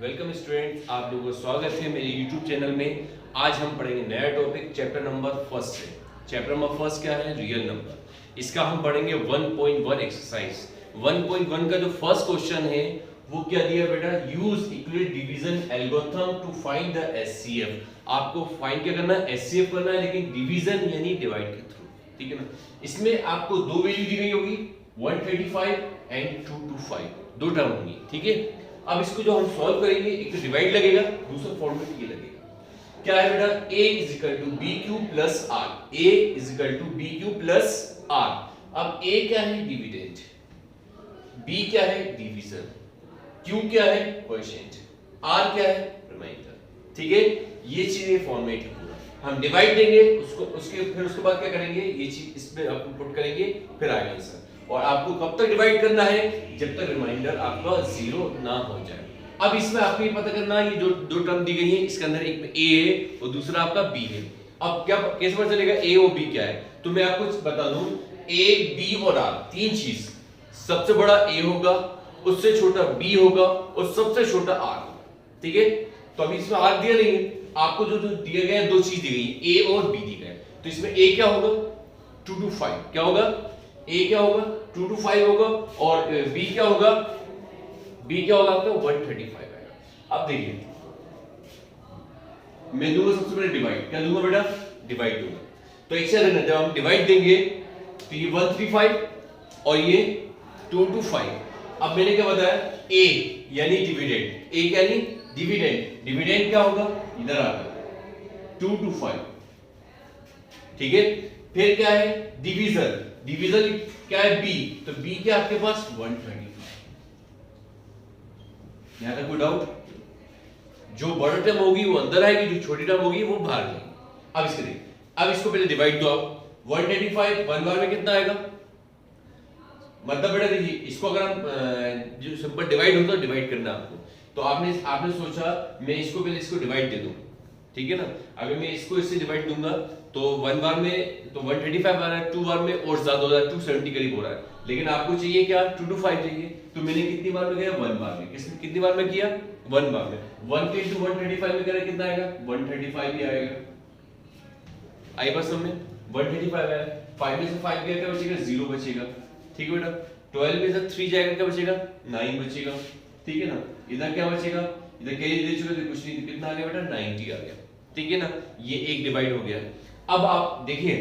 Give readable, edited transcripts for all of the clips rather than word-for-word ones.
Welcome students, आप लोगों का स्वागत है मेरे YouTube चैनल में। आज हम पढ़ेंगे नया टॉपिक चैप्टर नंबर फर्स्ट से। चैप्टर नंबर फर्स्ट क्या है? Real number. इसका हम पढ़ेंगे 1.1 एक्सरसाइज। 1.1 का जो फर्स्ट क्वेश्चन है वो क्या दिया बेटा? Use equilateral division algorithm to find the HCF. आपको फाइंड क्या करना है? एचसीएफ करना है, लेकिन डिवीजन यानी डिवाइड के थ्रू। ठीक है ना? इसमें आपको दो वैल्यू दी गई होगी, 135 एंड 225, दो टर्म होंगी। ठीक है, अब इसको जो हम सॉल्व करेंगे, एक तो डिवाइड लगेगा, दूसरा फॉर्मेट ये लगेगा। क्या है बेटा? a is equal to b q plus r. a is equal to b q plus r. अब a क्या है? डिविडेंड, b क्या है? डिवीजन, q क्या है? क्वोशिएंट, r क्या है? रिमाइंडर। ठीक है, ये चीजें फॉर्मेट है पूरा। हम डिवाइड देंगे उसको, उसके बाद क्या करेंगे? ये चीज इसमें पुट करेंगे, फिर आएगा आंसर। और आपको कब तक डिवाइड करना है? जब तक रिमाइंडर आपका 0 ना हो जाए। अब इसमें आपको ये पता करना है, ये जो दो टर्म दी गई है, इसके अंदर एक में a है और दूसरा आपका b है। अब क्या कैसे पता चलेगा a और b क्या है? तो मैं आपको बता दूं, a, b और r तीन चीज। सबसे बड़ा a होगा, उससे छोटा b होगा और सबसे छोटा r होगा। ठीक है, तो अभी इसमें r दिया नहीं है आपको, जो दिए गए दो चीज दी गई, a और b दी गए। तो इसमें a क्या होगा? 2 to 5 क्या होगा? a क्या होगा? 2 to 5 होगा। और b क्या होगा? b क्या होगा आपका? 135 आएगा। अब देखिए, मैं दूंगा सबसे पहले डिवाइड। क्या दूंगा बेटा? डिवाइड दूंगा। तो एक चीज जब हम डिवाइड देंगे तो ये 135 और ये 2 to 5। अब मैंने क्या बताया? a यानी डिविडेंड। a क्या यानी डिविडेंड। डिविडेंड क्या होगा? इधर आ गया 2 to 5। ठीक है, फिर क्या है? डिवीजन। डिवीजन क्या है? b। तो b क्या आपके पास? 135। यहां तक कोई डाउट? जो बड़ा टर्म होगी वो अंदर आएगी, जो छोटी टर्म होगी वो बाहर जाएगी। अब इसके देखिए, अब इसको पहले डिवाइड दो आप। 135 वन बार में कितना आएगा? मतलब बेटा देखिए, इसको अगर हम जो सिंपल डिवाइड होता है, डिवाइड करना आपको, तो आपने सोचा मैं इसको पहले इसको डिवाइड दे दूं। ठीक है ना? अगर मैं इसको इससे डिवाइड दूंगा तो वन बार में तो 135 आ रहा है, टू बार में और ज्यादा हो रहा है, 270 करीब हो रहा है। लेकिन आपको चाहिए क्या? 2 to 5 चाहिए। तो मैंने कितनी बार में किया? वन बार में। कितनी बार में किया? वन बार में। 1 के into 135 में करें कितना आएगा? 135 ही आएगा। आई बस में 135 आया। 5 में से 5 गया, क्या बचेगा? 0 बचेगा। ठीक है बेटा, 12 में से 3 जाएगा, क्या बचेगा? 9 बचेगा। ठीक है ना? इधर क्या बचेगा? इधर कैरी दे चुके थे, कुछ नहीं, कितना आ गया बेटा? 90 आ गया। ठीक है ना? ये एक डिवाइड हो गया। अब आप देखिए,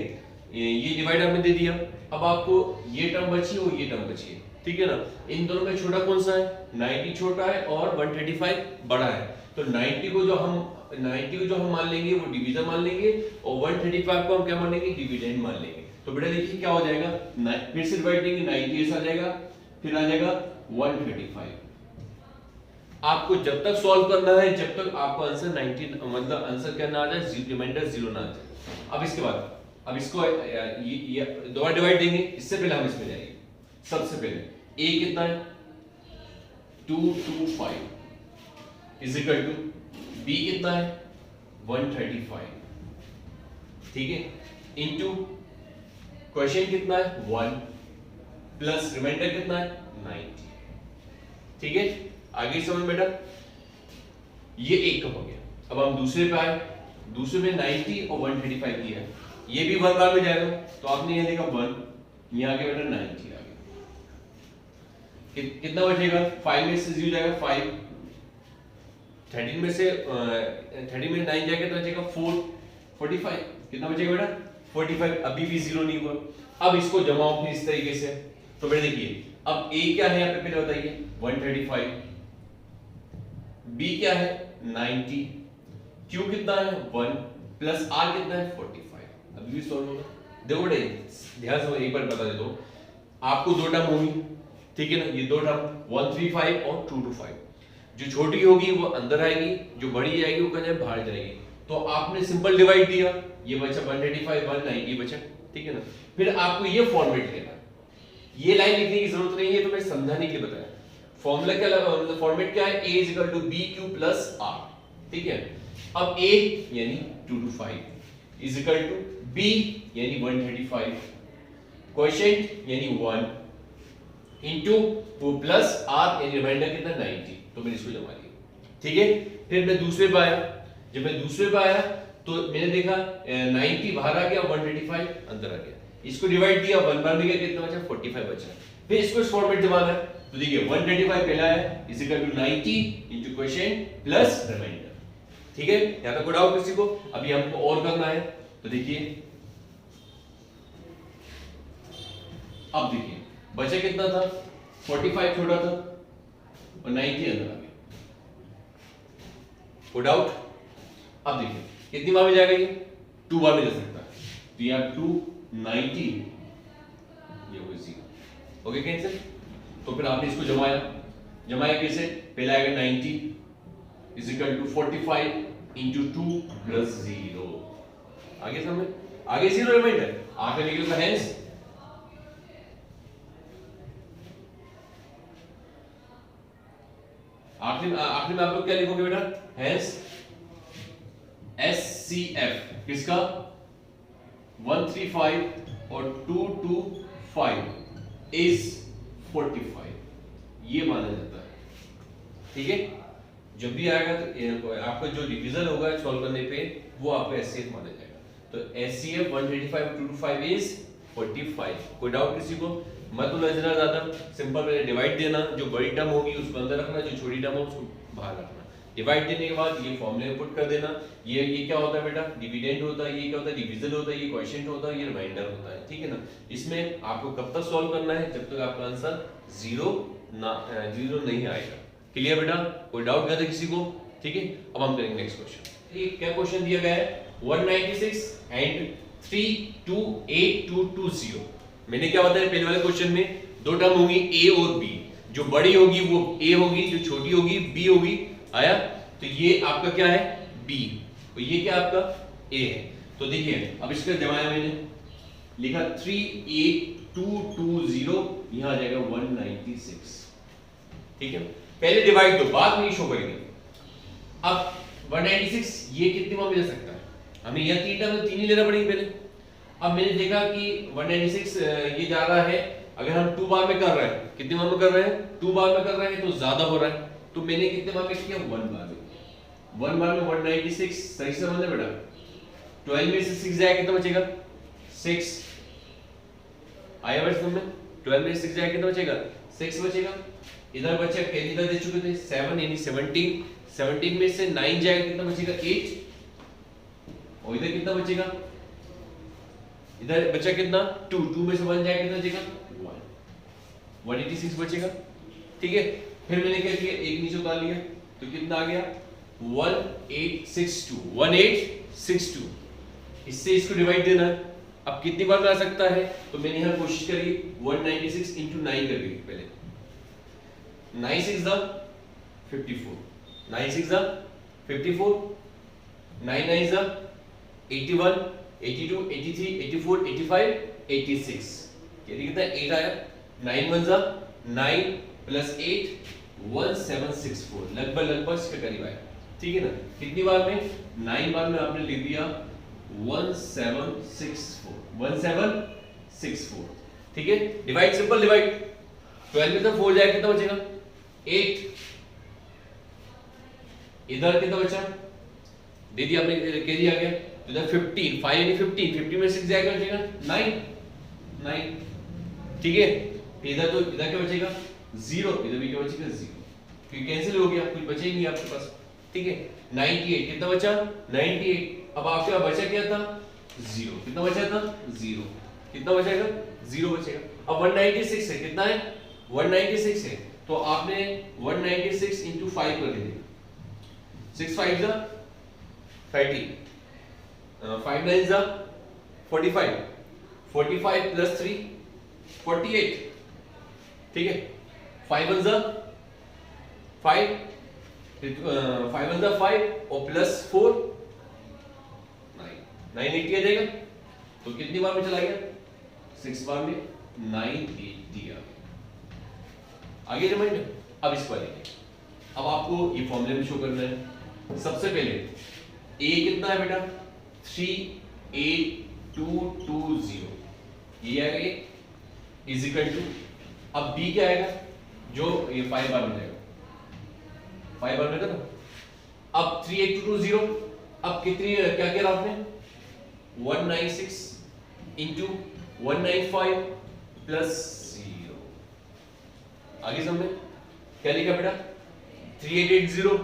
ये डिवाइड आपने दे दिया। अब आपको ये टर्म बची और ये टर्म बची है। ठीक है ना? इन दोनों में छोटा कौन सा है? 90 छोटा है और 135 बड़ा है। तो 90 को जो हम मान लेंगे वो डिवीजन मान लेंगे, और 135 को हम क्या मान लेंगे? डिविडेंड मान लेंगे। तो बेटा देखिए क्या हो जाएगा, फिर से डिवाइड देंगे, 90 ऐसा आ जाएगा, फिर आ जाएगा 135। आपको जब तक सॉल्व करना है, जब तक आपको आंसर 19 मतलब आंसर क्या ना आ जाए, रिमाइंडर 0 ना आ जाए। अब इसके बाद अब इसको ये दोबारा डिवाइड देंगे। इससे पहले हम इसमें जाएंगे। सबसे पहले a कितना है? 225 इज इक्वल टू b कितना है? 135। ठीक है, इनटू क्वेश्चन कितना है? 1 प्लस रिमाइंडर कितना है? 90। ठीक है, आगे समझ बेटा, ये एक हो गया। अब हम दूसरे पे आए। दूसरे में 90 और 135 किया है, ये भी वन बार में जाएगा। तो आपने ये देखा 1, यहाँ आगे बेटा 90 आ गया। कितना बचेगा? 5 में से 0 जाएगा 5, 13 में से 30 में 9 जाएगा तो बचेगा 4, 45। कितना बचेगा बेटा? 45। अभी भी 0 नहीं हुआ। अब इसको जमाओ फिर इस तरीके से। तो बेटा देखिए, अब a क्या है यहाँ पे पहले बताइए? 135। b क्या है? 90। q कितना है? 1 प्लस r कितना है? 45। अभी भी सॉल्व होगा। देखो बेटा, ध्यान से एक बार बता देता हूं, आपको दो टर्म होगी। ठीक है ना? ये दो टर्म 135 और 2 to 5। जो छोटी होगी वो अंदर आएगी, जो बड़ी जाएगी वो कहीं बाहर जाएगी। तो आपने सिंपल डिवाइड दिया, ये बचा 185, 190 बचा। ठीक है ना? फिर आपको ये फॉर्मेट लेना है। ये लाइन लिखने की जरूरत नहीं है, तो मैं समझाने के लिए बताया। फॉर्मूला क्या लगा, मतलब फॉर्मेट क्या है? a is equal to b q plus r. ठीक है, अब a यानी 2 to 5 is equal to b यानी 135, क्वोशिएंट यानी 1 इनटू वो प्लस r यानी रिमाइंडर कितना? 90। तो मैंने इसको जमा दिया। ठीक है। फिर मैं दूसरे पे आया, जब मैं दूसरे पे आया तो मैंने देखा 90 बाहर आ गया, 135 अंदर आ गया, इसको डिवाइड किया, 1 बार में गया, कितना बचा 45 बचा। फिर इसको इस फॉर्मेट में दिखाना है तो देखिए 135 पहला है is equal to 90 into quotient plus remainder. ठीक है, यहां तक कोई डाउट किसी को? अभी हमको और करना है तो देखिए, अब देखिए बचा कितना था, 45 छोड़ा था और 90 अंदर आ गया। कोई डाउट? अब देखिए कितनी बार में जाएगा, ये 2 बार में जा सकता है, तो यहां 290 ये हो गया, ओके कैंसिल। तो फिर आपने इसको जमाया कैसे, पहला आएगा 90 is equal to 45 into 2 plus 0, आगे समझ, आगे 0 रिमाइंडर, आगे निकलेगा हेंस आखिरी में आप लोग क्या लिखोगे बेटा, हेंस SCF किसका 135 और 225 इज 45, ये माना जाता है। ठीक है, जब भी आएगा तो आपका जो डिवीजन होगा सॉल्व करने पे वो आपका SCF माना जाएगा। तो SCF 135 225 इज 45। कोई डाउट किसी को? मत उलझना ज्यादा, सिंपल पहले डिवाइड देना, जो बड़ी टर्म होगी उसको अंदर रखना, जो छोटी टर्म हो उसको बाहर रखना। डिवाइड देने के बाद ये फॉर्मूले में पुट कर देना। ये क्या होता है बेटा, डिविडेंड होता है, ये क्या होता है, डिवीजन होता है, ये क्वोशिएंट होता है, ये रिमाइंडर होता है। ठीक है ना, इसमें आपको कब तक सॉल्व करना है, जब तक आपका आंसर जीरो नहीं आएगा। क्लियर बेटा? कोई डाउट है किसी को? ठीक है, अब हम करेंगे नेक्स्ट क्वेश्चन। ये क्या क्वेश्चन दिया गया है, 196 एंड 3282220। मैंने क्या बताया पहले वाले क्वेश्चन में, दो टर्म होंगी ए और बी, जो बड़ी होगी वो ए होगी, जो छोटी होगी बी होगी। आया? तो ये आपका क्या है, बी, तो ये क्या आपका ए है। तो देखिए अब इसका जमाया मैंने लिखा 38220, यहां आ जाएगा 196। ठीक है, पहले डिवाइड दो, बाद में शो करेंगे। अब 196 ये कितनी बार मिल सकता है, हमें यह तीन टर्म तीन ही लेना पड़ेगी पहले। अब मैंने देखा कि 196 ये जा रहा है, अगर हम 2 बार में कर रहे हैं, कितने बार में कर रहे हैं, 2 बार में कर रहे हैं तो ज्यादा हो रहा है, तो मैंने कितने बार में किया, 1 बार में। 1 बार में 196 सही से समझना बेटा, 12 में से 6 जाएगा कितना बचेगा, 6 आया बस तुमने, 12 में से 6 जाएगा कितना बचेगा, 6 बचेगा। इधर बचा, इधर दे चुके थे 7 यानी 17, 17 में से 9 जाएगा कितना बचेगा, 8, और इधर कितना बचेगा, इधर बचा कितना 2, 2 में से 1 जाएगा कितना बचेगा 1, 186 बचेगा। ठीक है, फिर मैंने क्या किया, एक नीचे उतार लिया तो कितना आ गया 1862, इससे इसको डिवाइड देना है। अब कितनी बार में आ सकता है, तो मैंने यहां कोशिश करी 196 इंटू 9 कर दी पहले, 9 6 द 54, 9 6 द 54, 9 9 द 81, 82, 83, 84, 85, 86, कितना 8 आया, 9 1 द 9 प्लस 8 1764, लगभग इसके करीब आया। ठीक है ना, कितनी बार में, 9 बार में आपने लिख दिया 1764। ठीक है, डिवाइड, सिंपल डिवाइड, 12 में से 4 जाएगा कितना बचेगा 8, इधर कितना बचा दे दिया आपने, कह दिया गया, तो इधर 15, 5 यानी 15, 50 में 6 जाएगा बचेगा 9। ठीक है, इधर तो इधर क्या बचेगा 0, इधर भी क्या बचेगा 0, क्योंकि कैंसिल हो गया, कुछ बचा ही नहीं आपके पास। ठीक है, 98 कितना बचा 98, अब आपके पास बचा क्या था 0, कितना बचा था 0, कितना बचेगा 0 बचेगा। अब 196 है, कितना है 196 है, तो आपने 196 इंटू 5 कर दीजिए, 6 5 जा 30, 5 9 जा 45, 45 प्लस 3 48। ठीक है, 5 1 जा 5, 5 1 जा 5 और प्लस 4 980 आ जाएगा। तो कितनी बार में चला गया 6 बार में 980 आ गया। आगे रिमाइंडर, अब इस पर अब आपको ये फॉर्मूले में शो करना है। सबसे पहले a कितना है बेटा 38220, ये आएगा इज इक्वल टू, अब b क्या आएगा, जो ये 5 बार में जाएगा, 5 बार में था ना, अब 38220, अब कितनी क्या किया आपने 196 इंटू 195 प्लस 0। आगे समझे क्या लिखा बेटा 3880,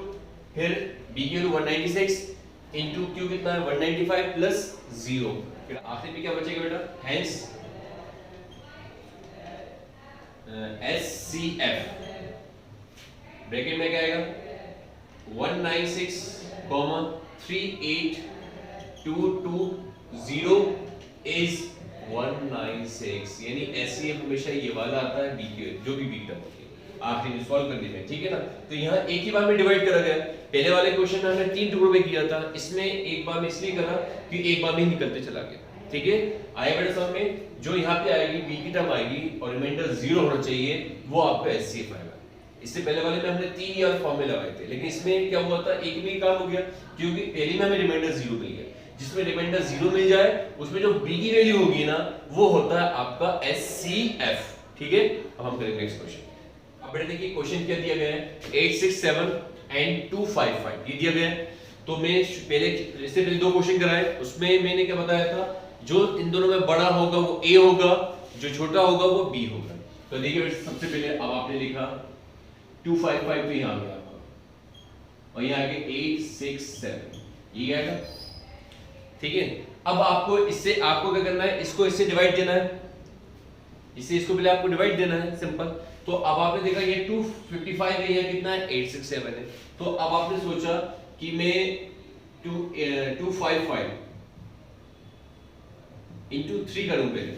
फिर b की वैल्यू 196 इंटू q कितना है 195 प्लस 0। फिर आखिर में क्या बचेगा बेटा हेंस SCF ब्रैकेट में क्या आएगा 196,3822 इज 196, यानी SCF हमेशा ये वाला आता है b के जो भी b टर्म होती है आखिरी में सॉल्व करने में, ठीक है ना। तो यहाँ एक ही बार में डिवाइड करा गया। पहले वाले क्वेश्चन में हमने 3 टुकड़ों में किया था, इसमें एक बार में इसलिए करा कि एक बार में ही निकलते चला गया, ठीक है। आए बेटा समझ में जो यहाँ पे आएगी b की टर्म आएगी और रिमाइंडर 0 होना चाहिए, वो आपका SCF आएगा। इससे पहले वाले में हमने 3 या फॉर्मूले लगाए थे, लेकिन इसमें क्या हुआ था एक में ही काम हो गया, क्योंकि पहले में हमें रिमाइंडर 0 मिल गया। जिसमें रिमाइंडर 0 मिल जाए उसमें जो b की वैल्यू होगी ना वो होता है आपका SCF, ठीक है। अब हम करेंगे नेक्स्ट क्वेश्चन। अब बेटा देखिए क्वेश्चन क्या दिया गया है 867 एंड 255 ये दिया गया है। तो मैं पहले इससे पहले 2 क्वेश्चन कराए, उसमें मैंने क्या बताया था जो इन दोनों में बड़ा होगा वो A होगा, जो छोटा होगा वो B होगा। तो देखिए बेटा सबसे पहले अब आपने लिखा 255 तो यहाँ आ गया और यहाँ आगे 867 ये आएगा, ठीक है। अब आपको इससे आपको क्या करना है इसको इससे डिवाइड देना है, इससे इसको पहले आपको डिवाइड देना है सिंपल। तो अब आपने देखा ये 255 है, ये कितना है 867 है। तो अब आपने सोचा कि मैं 255 इंटू 3 करूं, पहले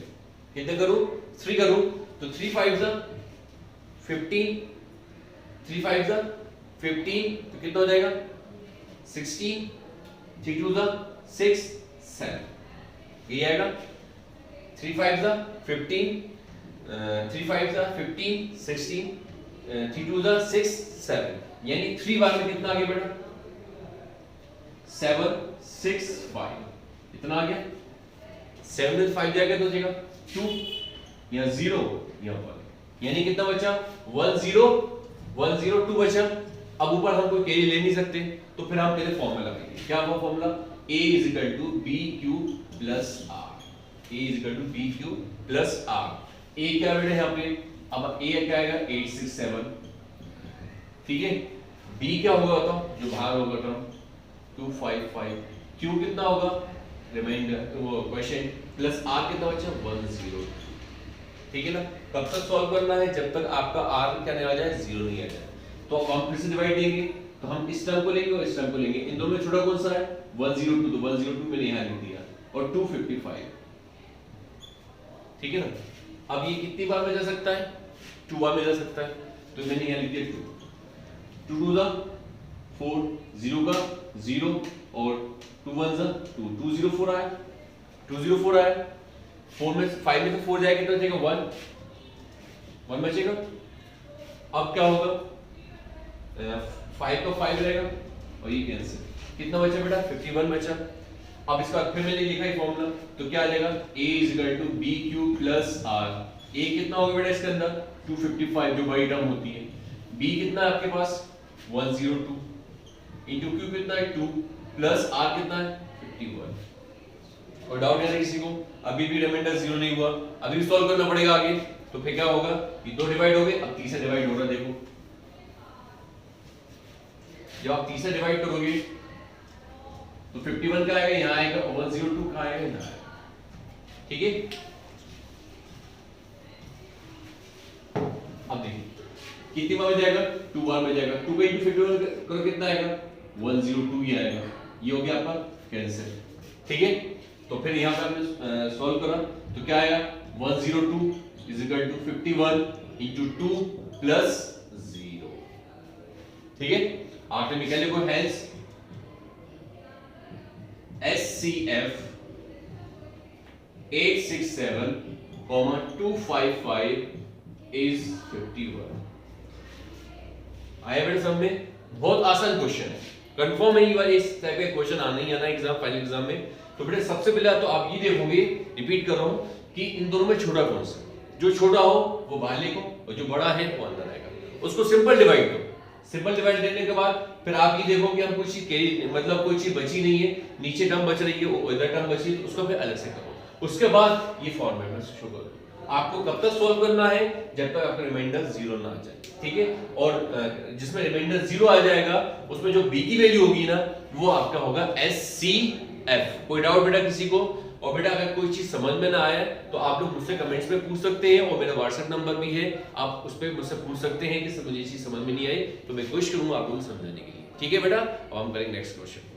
कितने करूं 3 करूं, तो 3 5 जा 15, 3 5 जा 15 तो कितना हो जाएगा 16, 3 2 जा 6 7 ये आएगा 3 5 जा 15, 3 5 जा 15 16, 3 2 जा 6 7, यानी 3 बार में कितना आ गया बेटा 7 6 5 इतना आ गया। 7 में 5 जाएगा तो जाएगा 2 या 0 या 1, यानी कितना बचा 1 0 1 0 2 बचा। अब ऊपर हम कोई कैरी ले नहीं सकते, तो फिर हम पहले फॉर्मूला लगाएंगे। क्या हुआ formula A = BQ + R, A = BQ + R। A क्या बेटा यहाँ पे, अब A क्या आएगा 867, ठीक है। B क्या होगा बताओ जो बाहर होगा टर्म 255, Q कितना होगा रिमाइंडर वो क्वेश्चन प्लस R कितना बचा 10, ठीक है ना। कब तक सॉल्व करना है जब तक आपका R क्या नहीं आ जाए 0 नहीं आ जाए। तो अब हम फिर से डिवाइड देंगे, तो हम इस टर्म को लेंगे और इस टर्म को लेंगे। इन दोनों में छोटा कौन सा है 102, तो 102 मैंने यहाँ लिख दिया और 255, ठीक है ना। अब ये कितनी बार में जा सकता है 2 बार में जा सकता है, तो मैंने यहाँ लिख दिया 2 2 जा 4 0 का 0 और 2 1 जा 2 204 आया 204 आया। 4 में 5 में से 4 जाएगा तो बचेगा 1 बचेगा। अब क्या होगा 5 का 5 रहेगा और ये कैंसिल, कितना बचा बेटा 51 बचा। अब इसका फिर मैंने लिखा है फॉर्मूला, तो क्या आ जाएगा A = BQ + R। A कितना होगा बेटा इसके अंदर 255 जो बड़ी टर्म होती है, B कितना है आपके पास 102 इंटू Q कितना है 2 प्लस R कितना है 51। और डाउट है किसी को, अभी भी रिमाइंडर 0 नहीं हुआ, अभी भी सॉल्व करना पड़ेगा आगे। तो फिर क्या होगा ये 2 डिवाइड हो गए, अब तीसरा डिवाइड हो रहा है। देखो जब आप तीसरा डिवाइड करोगे तो 51 का आएगा यहाँ आएगा और 102 का आएगा यहाँ आएगा, ठीक है। अब देखिए कितनी बार में जाएगा 2 बार में जाएगा। 2 का इंटू 51 करो कितना आएगा 102 ही आएगा, ये हो गया आपका कैंसिल, ठीक है। तो फिर यहाँ पे हमने सॉल्व करा तो क्या आएगा 102 = 51 इंटू 2 प्लस 0, ठीक है। आखिर में क्या लिखो हेंस SCF 867, 255 is 51। आया बेटा समझ में, बहुत आसान क्वेश्चन है, कंफर्म है ये वाले इस टाइप के क्वेश्चन आना ही आना एग्जाम फाइनल एग्जाम में। तो बेटा सबसे पहले तो आप ये देखोगे, रिपीट कर रहा हूं कि इन दोनों में छोटा कौन सा, जो छोटा हो वो बाहर लिखो और जो बड़ा है वो अंदर आएगा। उसको सिंपल डिवाइड दो, सिंपल डिवाइड देने के बाद फिर आप ये देखो कि हम कुछ चीज मतलब कोई चीज बची नहीं है, नीचे टर्म बच रही है, इधर टर्म बची है, तो उसको फिर अलग से करो। उसके बाद ये फॉर्मेट में शो करो। आपको कब तक सॉल्व करना है? जब तक आपका रिमाइंडर 0 ना आ जाए, ठीक है। और जिसमें रिमाइंडर 0 आ जाएगा उसमें जो b की वैल्यू होगी ना वो आपका होगा SCF। कोई डाउट बेटा किसी को? और बेटा अगर कोई चीज समझ में ना आए तो आप लोग मुझसे कमेंट्स में पूछ सकते हैं, और मेरा व्हाट्सएप नंबर भी है, आप उस पर मुझसे पूछ सकते हैं कि मुझे ये चीज समझ में नहीं आई, तो मैं कोशिश करूंगा आप लोगों को समझाने के लिए। ठीक है बेटा, अब हम करेंगे नेक्स्ट क्वेश्चन।